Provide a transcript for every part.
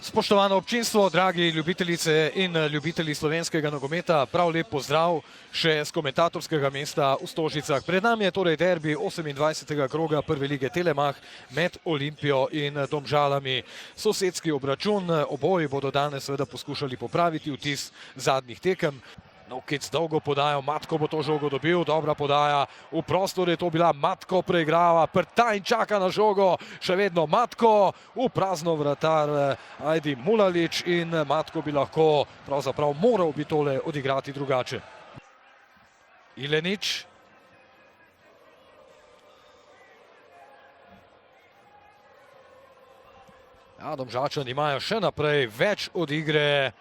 Spoštovano občinstvo, dragi ljubitelice in ljubitelji slovenskega nogometa, prav lep pozdrav še z komentatorskega mesta v Stožicah. Pred nami je torej derbi 28. kroga prve lige Telemach med Olimpijo in Domžalami. Sosedski obračun, oboji bodo danes seveda poskušali popraviti vtis zadnjih tekem. Nukic dolgo podajo, Matko bo to žogo dobil, dobra podaja, v prostoru je to bila, Matko preigrava, Prtajn čaka na žogo, še vedno Matko, v prazno vratar Ajdi Mulalič in Matko bi lahko, pravzaprav moral bi tole odigrati drugače. Ilenič. Ja, Domžalčani imajo še naprej več od igre,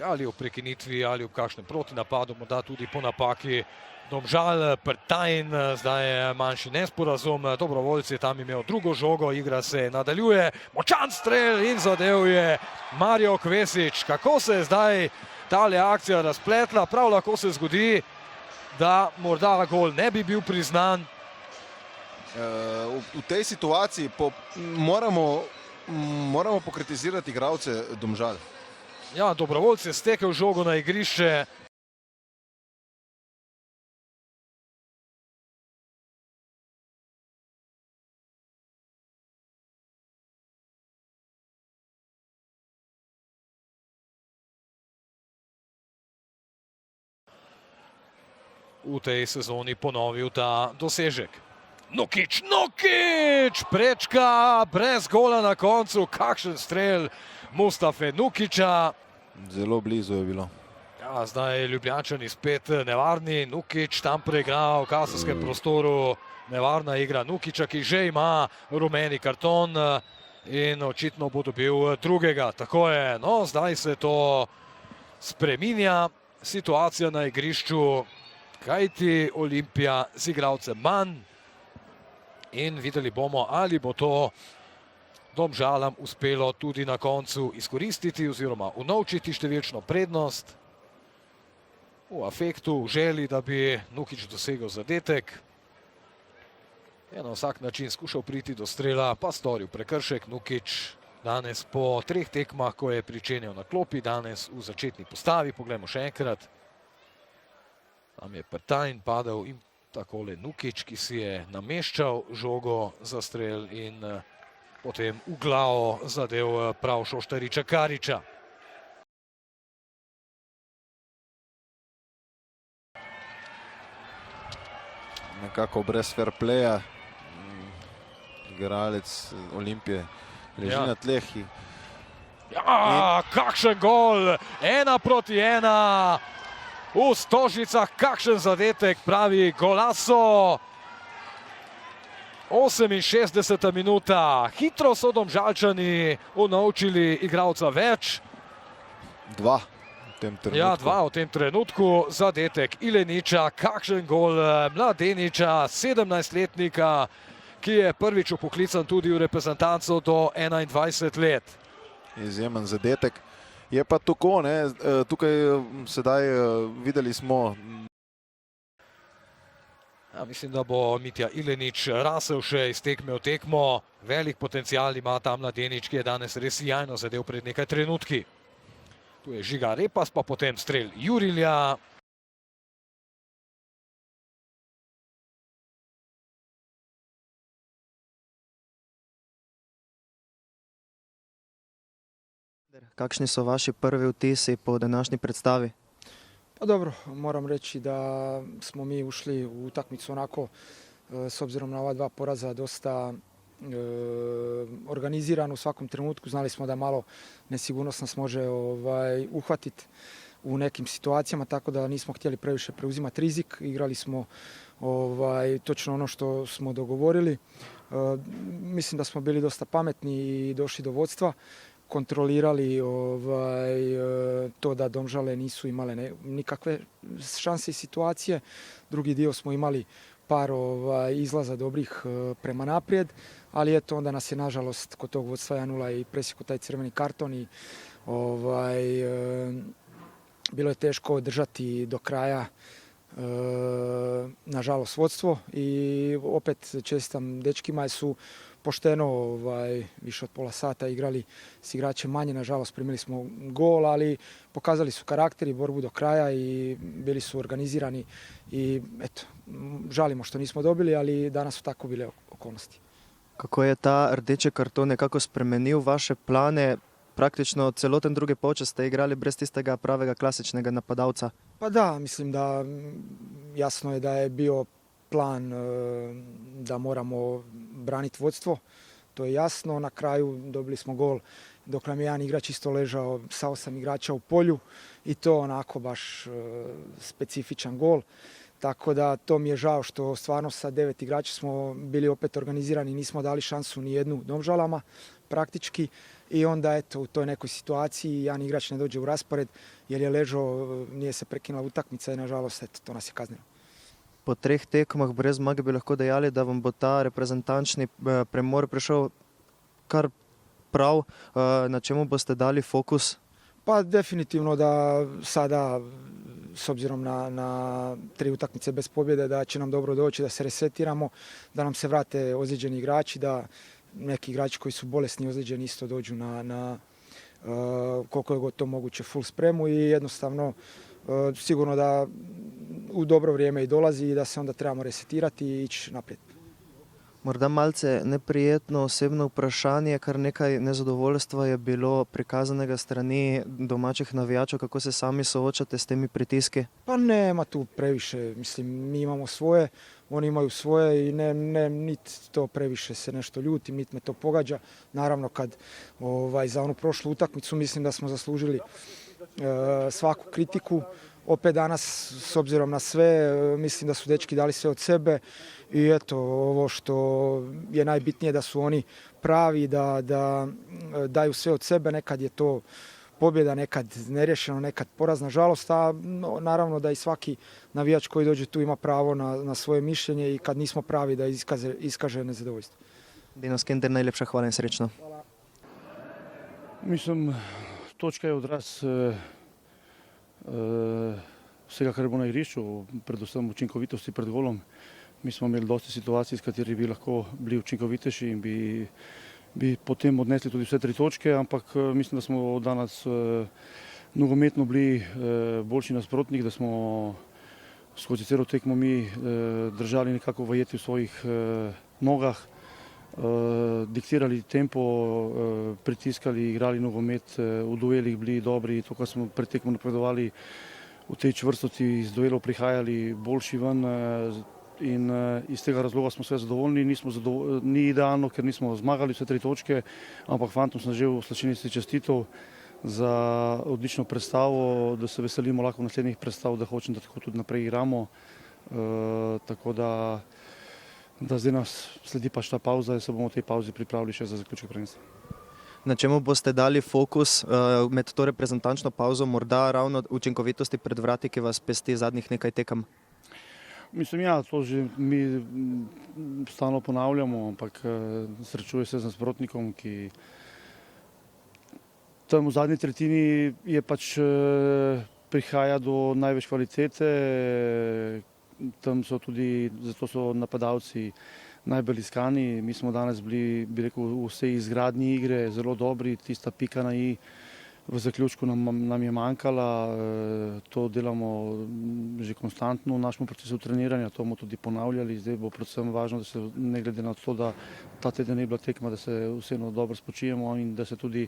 ali v prekinitvi, ali v kakšnem protinapadu, morda tudi po napaki Domžal. Prtajn, zdaj je manjši nesporazum, Dobrovoljci je tam imel drugo žogo, igra se nadaljuje, močan strel in zadev je Mario Kvesič. Kako se je zdaj tale akcija razpletla, prav lahko se zgodi, da morda gol ne bi bil priznan. V tej situaciji moramo pokritizirati igralce Domžal. Ja, Dobrovoljci je stekel žogo na igrišče. V tej sezoni ponovil ta dosežek. Nukic, prečka, brez gola na koncu, kakšen strel Mustafe Nukića. Zelo blizu je bilo. Ja, zdaj Ljubljančani spet nevarni, Nukic tam preigra v kazenskem prostoru, nevarna igra Nukića, ki že ima rumeni karton in očitno bo dobil drugega. Tako je, no, zdaj se to spreminja, situacija na igrišču, kajti Olimpija z igralcem manj in videli bomo, ali bo to Domžalam uspelo tudi na koncu izkoristiti oziroma unovčiti številčno prednost. V afektu, v želi, da bi Nukic dosegel zadetek. Je na vsak način skušal priti do strela, pa storil prekršek. Nukic danes po 3 tekmah, ko je pričenjal na klopi, danes v začetni postavi. Poglejmo še enkrat. Tam je Prtajn padel in takole Nukic, ki si je nameščal žogo za strel in potem v glavo zadev prav Šoštariča Kariča. Nekako brez fair playa. Igralec Olimpije leži na tleh. Ja, kakšen gol! 1-1 v Stožicah, kakšen zadetek, pravi Golasso. 68. minuta, hitro so Domžalčani unovčili igralca več. 2 v tem trenutku. Ja, 2 v tem trenutku, zadetek Ileniča, kakšen gol mladeniča, 17-letnika, ki je prvič vpoklican tudi v reprezentanco do 21 let. Izjemen zadetek. Je pa tako, ne, tukaj sedaj videli smo. Ja, mislim, da bo Mitja Ilenič rasel še iz tekme v tekmo. Velik potencial ima ta mladenič, ki je danes res sjajno zadev pred nekaj trenutki. Tu je Žiga Repas, pa potem strel Jurilja. Kakšni so vaši prvi vtisi po današnji predstavi? Pa dobro, moram reći da smo mi ušli u utakmicu onako, s obzirom na ova 2 poraza, dosta organizirano u svakom trenutku. Znali smo da malo nesigurnost nas može uhvatiti u nekim situacijama, tako da nismo htjeli previše preuzimati rizik. Igrali smo točno ono što smo dogovorili. Mislim da smo bili dosta pametni i došli do vodstva. Kontrolirali to da Domžale nisu imale nikakve šanse i situacije. Drugi dio smo imali par izlaza dobrih prema naprijed, ali eto onda nas je nažalost kod tog vodstva 1-0 i presjekao taj crveni karton i bilo je teško držati do kraja nažalost vodstvo i opet čestitam dečkima jer su pošteno više od pola sata igrali s igračem manje, nažalost primili smo gol, ali pokazali su karakter i borbu do kraja i bili su organizirani i eto, žalimo što nismo dobili, ali danas su tako bile okolnosti. Kako je ta rdeči karton nekako spremenil vaše plane? Praktično celoten drugi polčas ste igrali brez tistega pravega klasičnega napadalca. Pa da, mislim da jasno je da je bio plan da moramo braniti vodstvo. To je jasno. Na kraju dobili smo gol dok nam je jedan igrač isto ležao sa 8 igrača u polju i to onako baš specifičan gol. Tako da to mi je žao što stvarno sa 9 igrača smo bili opet organizirani, nismo dali šansu ni jednu Domžalama praktički. I onda eto u toj nekoj situaciji jedan igrač ne dođe u raspored jer je ležao, nije se prekinula utakmica i nažalost eto, to nas je kaznilo. Po 3 tekmah brez zmage bi lahko dejali, da vam bo ta reprezentančni premor prišel kar prav. Na čemu boste dali fokus? Pa definitivno da sada s obzirom na 3 utakmice bez pobjede da će nam dobro doći, da se resetiramo, da nam se vrate ozlijeđeni igrači, da neki igrači koji su bolesni i ozlijeđeni isto dođu na koliko je god to moguće full spremu i jednostavno sigurno da u dobro vrijeme i dolazi i da se onda trebamo resetirati i ići naprijed. Morda malce neprijetno osebno vprašanje, kar nekaj nezadovoljstva je bilo prikazanega strani domačih navijačev. Kako se sami soočate s temi pritiski? Pa nema tu previše, mislim mi imamo svoje, oni imaju svoje i niti to previše se nešto ljutim, niti me to pogađa. Naravno kad za onu prošlu utakmicu mislim da smo zaslužili svaku kritiku. Opet danas, s obzirom na sve, mislim da su dečki dali sve od sebe i eto, ovo što je najbitnije da su oni pravi, da daju sve od sebe, nekad je to pobjeda, nekad nerješeno, nekad poraz, nažalost, a naravno da i svaki navijač koji dođe tu ima pravo na svoje mišljenje i kad nismo pravi da iskaže nezadovoljstvo. Dino Skender, najlepša hvala in srečno. Mislim, točka je odraz vsega, kar bo na igrišču, predvsem učinkovitosti pred golom. Mi smo imeli dosti situacij, s katerih bi lahko bili učinkovitejši in bi potem odnesli tudi vse 3 točke, ampak mislim, da smo danes nogometno bili boljši nasprotnik, da smo skozi celo tekmo mi držali nekako vajeti v svojih nogah, diktirali tempo, pritiskali, igrali nogomet, v duelih bili dobri, to, kar smo pred tekmo napredovali, v tej čvrstosti iz duelov prihajali boljši ven in iz tega razloga smo sve zadovoljni. Ni idealno, ker nismo zmagali vse 3 točke, ampak fantom sem že v slačilnici čestitev za odlično predstavo, da se veselimo lahko naslednjih predstav, da hočem, da tako tudi naprej igramo. Tako da zdaj nas sledi pač ta pauza in se bomo v tej pauzi pripravili še za zaključek prvenstva. Na čemu boste dali fokus med to reprezentančno pauzo, morda ravno učinkovitosti pred vrati, ki vas pesti zadnjih nekaj tekem? Mislim, ja, to že mi stalno ponavljamo, ampak srečuje se z nasprotnikom, ki tam v zadnji tretjini je pač prihaja do največ kvalitete, tam so tudi, zato so napadalci najbolj iskani. Mi smo danes bili, bi rekel, v vsej izgradnji igre zelo dobri, tista pika na i v zaključku nam je manjkala, to delamo že konstantno v našem procesu treniranja, to bomo tudi ponavljali. Zdaj bo predvsem važno, da se ne glede na to, da ta teden je bila tekma, da se vseeno dobro spočijemo in da se tudi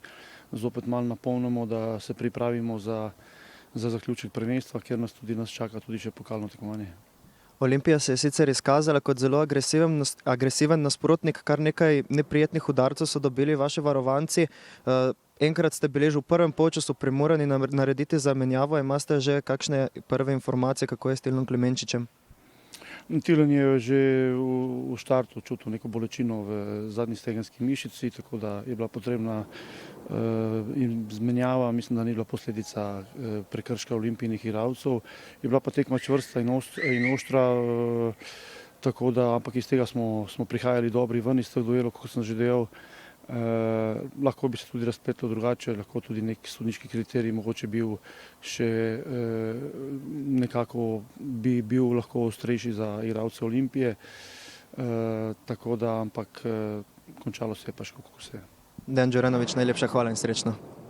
zopet malo napolnimo, da se pripravimo za zaključek prvenstva, ker nas čaka tudi še pokalno tekmovanje. Olimpija se je sicer izkazala kot zelo agresiven nasprotnik, kar nekaj neprijetnih udarcev so dobili vaši varovanci. Enkrat ste bili že v prvem polčasu primorani narediti zamenjavo. Imate že kakšne prve informacije, kako je s Tilenom Klemenčičem? Tilen je že v štartu čutil neko bolečino v zadnji stegenski mišici, tako da je bila potrebna izmenjava. Mislim, da ni bila posledica prekrška Olimpijinih igralcev. Je bila pa tekma čvrsta in oštra, tako da, ampak iz tega smo prihajali dobri ven iz teh duelov, kot sem že dejal. Lahko bi se tudi razpletlo drugače, lahko tudi nek sodniški kriterij mogoče bil še nekako bi bil lahko ostrejši za igralce Olimpije. Tako da, ampak končalo se je pa še kako se je. Dejan Đuranović, najlepša hvala in srečno.